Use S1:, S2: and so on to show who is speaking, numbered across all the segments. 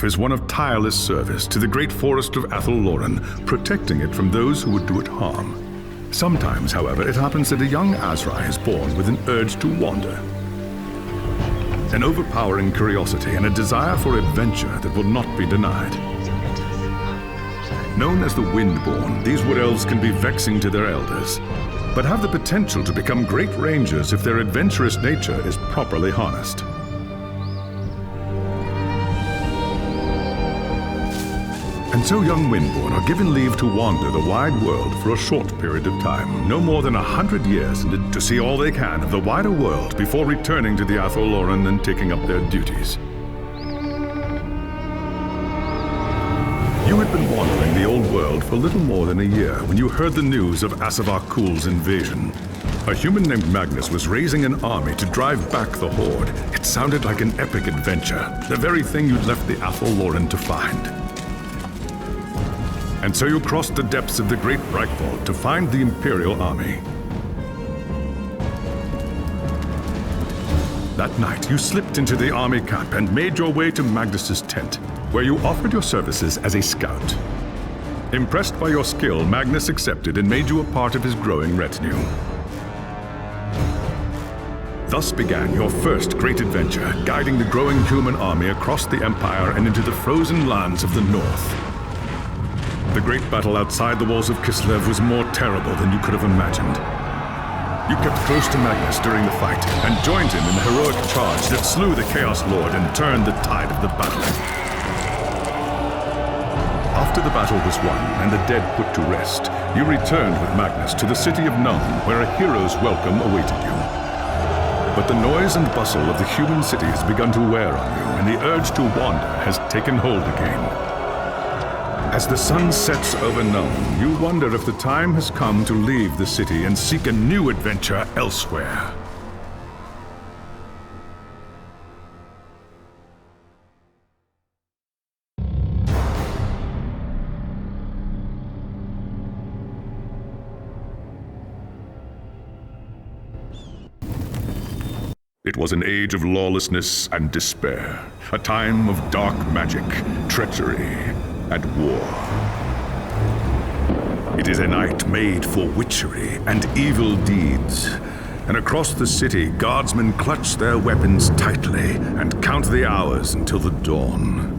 S1: is one of tireless service to the great forest of Athelloren, protecting it from those who would do it harm. Sometimes, however, it happens that a young Azrai is born with an urge to wander. An overpowering curiosity and a desire for adventure that will not be denied. Known as the Windborn, these wood elves can be vexing to their elders, but have the potential to become great rangers if their adventurous nature is properly harnessed. And so young Windborn are given leave to wander the wide world for a short period of time, no more than 100 years, to see all they can of the wider world before returning to the Athelloren and taking up their duties. You had been wandering the old world for little more than a year when you heard the news of Asavar Kul's invasion. A human named Magnus was raising an army to drive back the Horde. It sounded like an epic adventure, the very thing you'd left the Athelloren to find. And so you crossed the depths of the Great Breakvault to find the Imperial army. That night, you slipped into the army camp and made your way to Magnus's tent, where you offered your services as a scout. Impressed by your skill, Magnus accepted and made you a part of his growing retinue. Thus began your first great adventure, guiding the growing human army across the Empire and into the frozen lands of the North. The great battle outside the walls of Kislev was more terrible than you could have imagined. You kept close to Magnus during the fight and joined him in the heroic charge that slew the Chaos Lord and turned the tide of the battle. After the battle was won and the dead put to rest, you returned with Magnus to the city of Nuln, where a hero's welcome awaited you. But the noise and bustle of the human city has begun to wear on you, and the urge to wander has taken hold again. As the sun sets over Nuln, you wonder if the time has come to leave the city and seek a new adventure elsewhere. It was an age of lawlessness and despair, a time of dark magic, treachery, and war. It is a night made for witchery and evil deeds, and across the city, guardsmen clutch their weapons tightly and count the hours until the dawn.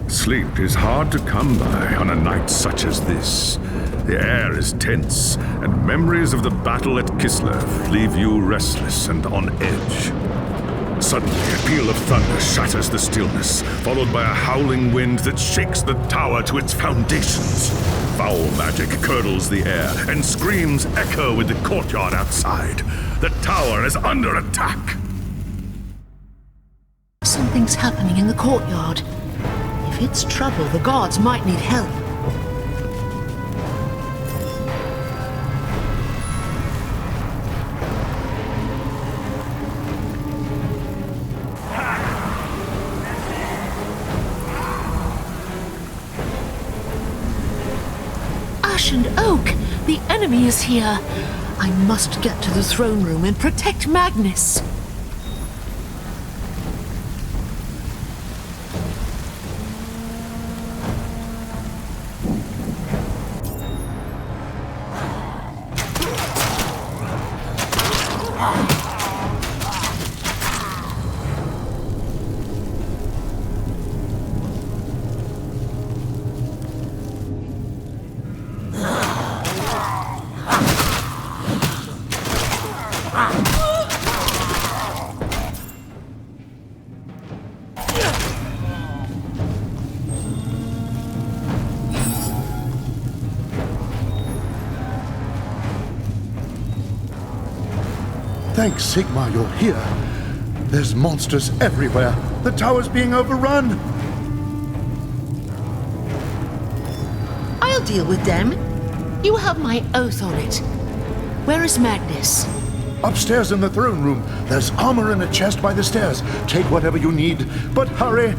S1: Sleep is hard to come by on a night such as this. The air is tense, and memories of the battle at Kislev leave you restless and on edge. Suddenly, a peal of thunder shatters the stillness, followed by a howling wind that shakes the tower to its foundations. Foul magic curdles the air, and screams echo in the courtyard outside. The tower is under attack.
S2: Something's happening in the courtyard. If it's trouble, the guards might need help. And Oak! The enemy is here! I must get to the throne room and protect Magnus!
S3: Thanks, Sigmar, you're here. There's monsters everywhere. The tower's being overrun.
S2: I'll deal with them. You have my oath on it. Where is Magnus?
S3: Upstairs in the throne room. There's armor in a chest by the stairs. Take whatever you need, but hurry.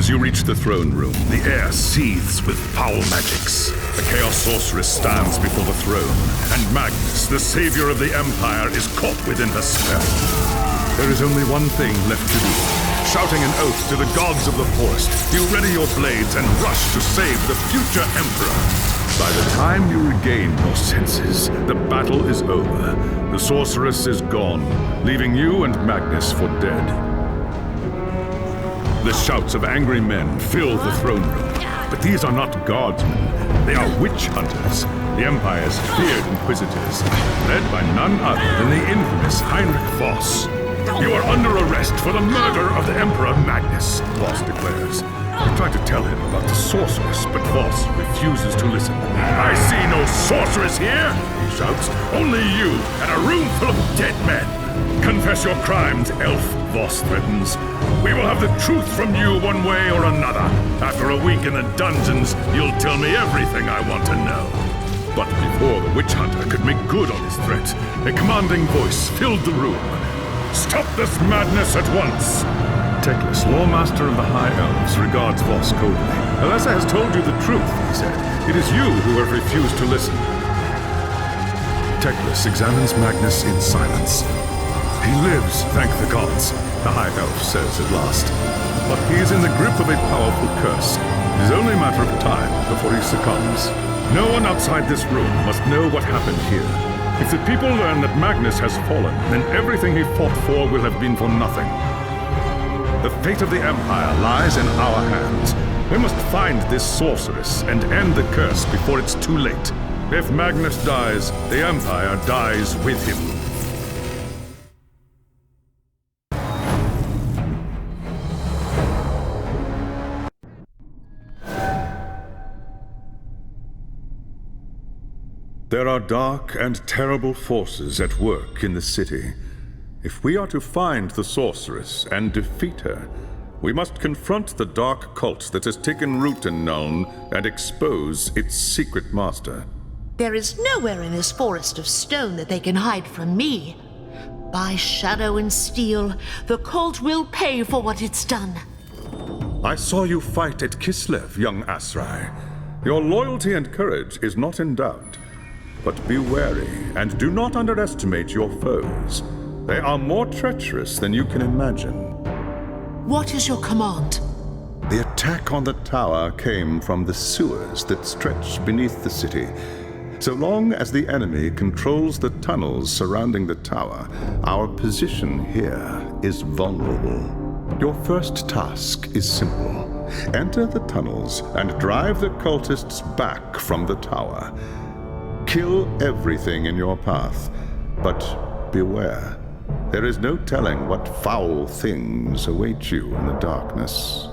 S1: As you reach the throne room, the air seethes with foul magics. The Chaos Sorceress stands before the throne, and Magnus, the savior of the Empire, is caught within her spell. There is only one thing left to do. Shouting an oath to the gods of the forest, you ready your blades and rush to save the future Emperor. By the time you regain your senses, the battle is over. The sorceress is gone, leaving you and Magnus for dead. The shouts of angry men fill the throne room, but these are not guardsmen. They are witch hunters, the Empire's feared inquisitors, led by none other than the infamous Heinrich Voss. You are under arrest for the murder of the Emperor Magnus, Voss declares. You try to tell him about the sorceress, but Voss refuses to listen. I see no sorceress here, he shouts. Only you and a room full of dead men. Confess your crimes, elf, Voss threatens. We will have the truth from you one way or another. After a week in the dungeons, you'll tell me everything I want to know. But before the witch hunter could make good on his threat, a commanding voice filled the room. Stop this madness at once! Teclis, Lawmaster of the High Elves, regards Voss coldly. Alessa has told you the truth, he said. It is you who have refused to listen. Teclis examines Magnus in silence. He lives, thank the gods, the High Elf says at last. But he is in the grip of a powerful curse. It is only a matter of time before he succumbs. No one outside this room must know what happened here. If the people learn that Magnus has fallen, then everything he fought for will have been for nothing. The fate of the Empire lies in our hands. We must find this sorceress and end the curse before it's too late. If Magnus dies, the Empire dies with him. There are dark and terrible forces at work in the city. If we are to find the sorceress and defeat her, we must confront the dark cult that has taken root in Nuln and expose its secret master.
S2: There is nowhere in this forest of stone that they can hide from me. By shadow and steel, the cult will pay for what it's done.
S1: I saw you fight at Kislev, young Asrai. Your loyalty and courage is not in doubt. But be wary, and do not underestimate your foes. They are more treacherous than you can imagine.
S2: What is your command?
S1: The attack on the tower came from the sewers that stretch beneath the city. So long as the enemy controls the tunnels surrounding the tower, our position here is vulnerable. Your first task is simple. Enter the tunnels and drive the cultists back from the tower. Kill everything in your path, but beware. There is no telling what foul things await you in the darkness.